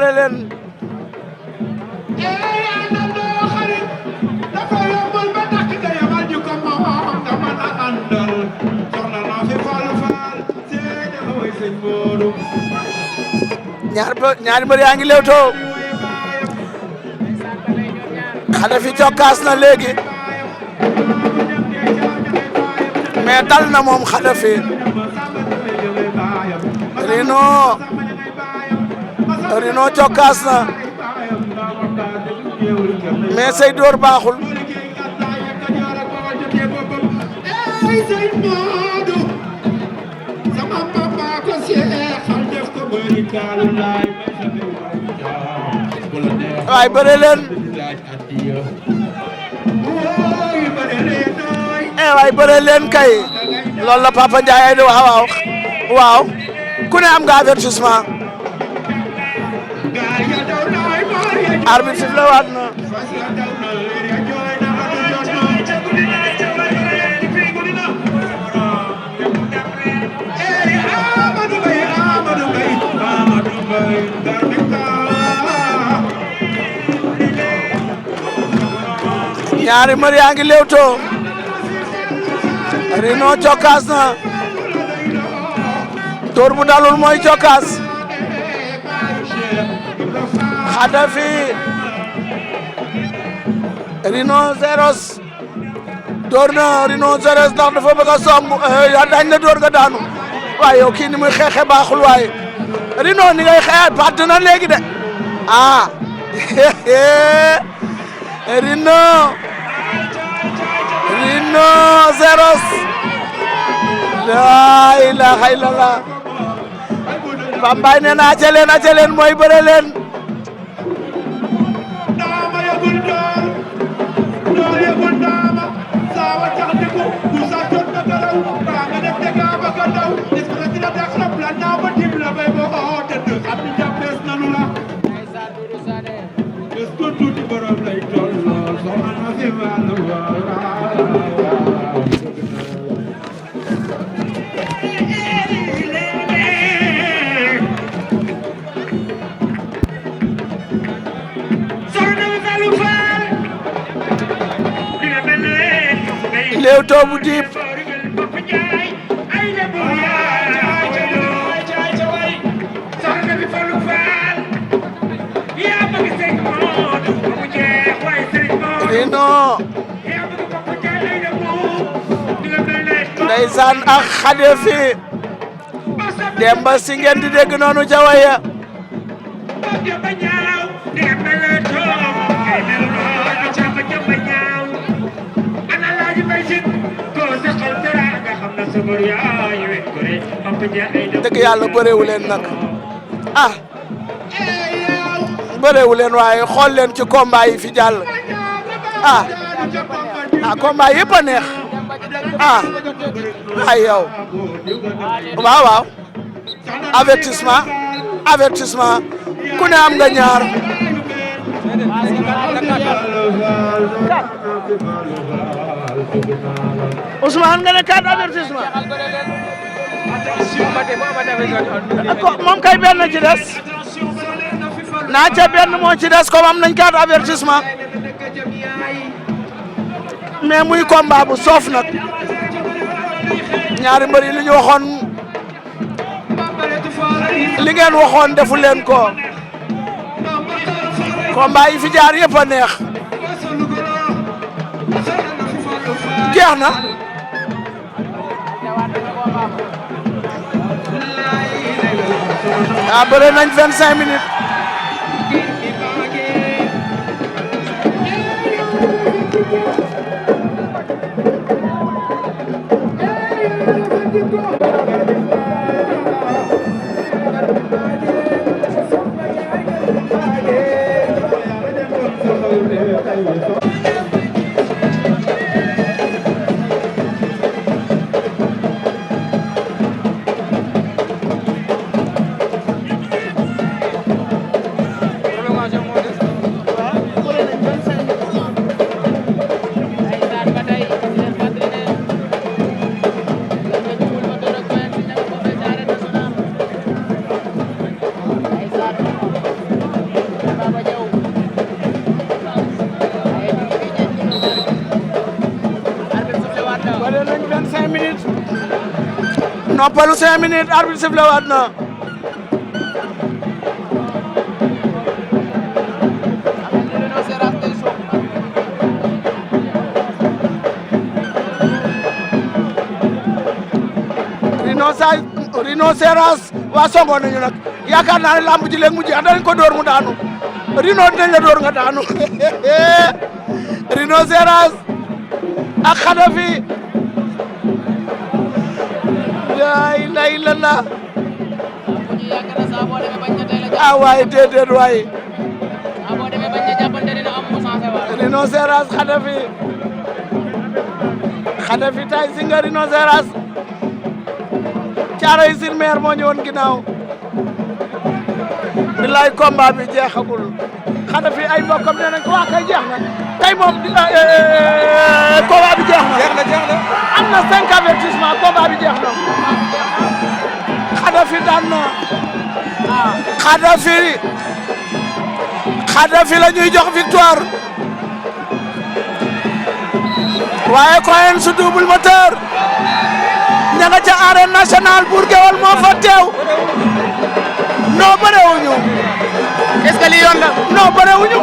bëre leen ñaari mbër yaa ngi lewtoo Nafi cokkaas na léegi mais dal na moom Nafi Rhino cokkaas na mais say door baaxul waay bëre leen waay bëre leen kay loolu la Papa Ndiaye ay di waaw ku ne am nga avertissement arbitre sifflé waat na ñaari mbër yaa ngi lewtoo Rhino cokkaas na door bu dalul mooy cokkaas Nafi rhinocéros door na rhinocéros ndax dafa bëgg a somb yaa dañ la door nga daanu waaye yow kii ni muy xeexe baaxul waaye Rhino ni ngay xeexaat patt na léegi de rhinocéros laa ilaaha illallah Bambay nee na aca leen mooy bëre leen Leewtoo bu diib Rhino ndeysaan ak Nafi Demba si ngeen di dégg noonu jawaya dëgg yàlla bëreewu leen nag bëreewu leen waaye xool leen ci combat yi fi jàll combat yëpp a neex ay yow waaw avertissement ku ne am nga ñaar Ousmane nga ne 4 avertissement moom kay benn ci des naa ca benn moo ci des comme am nañ 4 avertissement mais muy combat bu soof nag ñaari mbër yi li ñu waxoon li ngeen waxoon defu leen ko combat yi fi jaar yëpp a neex jeex na bëre nañ 25 minutes noppalu 5 minutes arbitre sifflé waat na rhinocéros waa songoon nañu nag yaakaar naa ne lamb ji léegi mu jeex danañ ko door mu daanu rhino dinañ la door nga daanu rhinocéros ak Khadafi laa ilaaha illallaah waaye déedéet waaye rhinocéros Khadafi tay si nga rhinocéros Caaroy sur Mer moo ñëwoon ginnaaw bilaay combat bi jeexagul Khadafi ay mbokkam nee nañ ko waa kay jeex na kay moom combat bi jeex na am na 5 avertissement combat bi jeex na Khadafi daan na Khadafi la ñuy jox victoire waaye Coen su double moteur ña nga ca arène nationale Bour Gueweul moo fa teew non bëre wuñu est-ce que li yoon la non bëre wuñu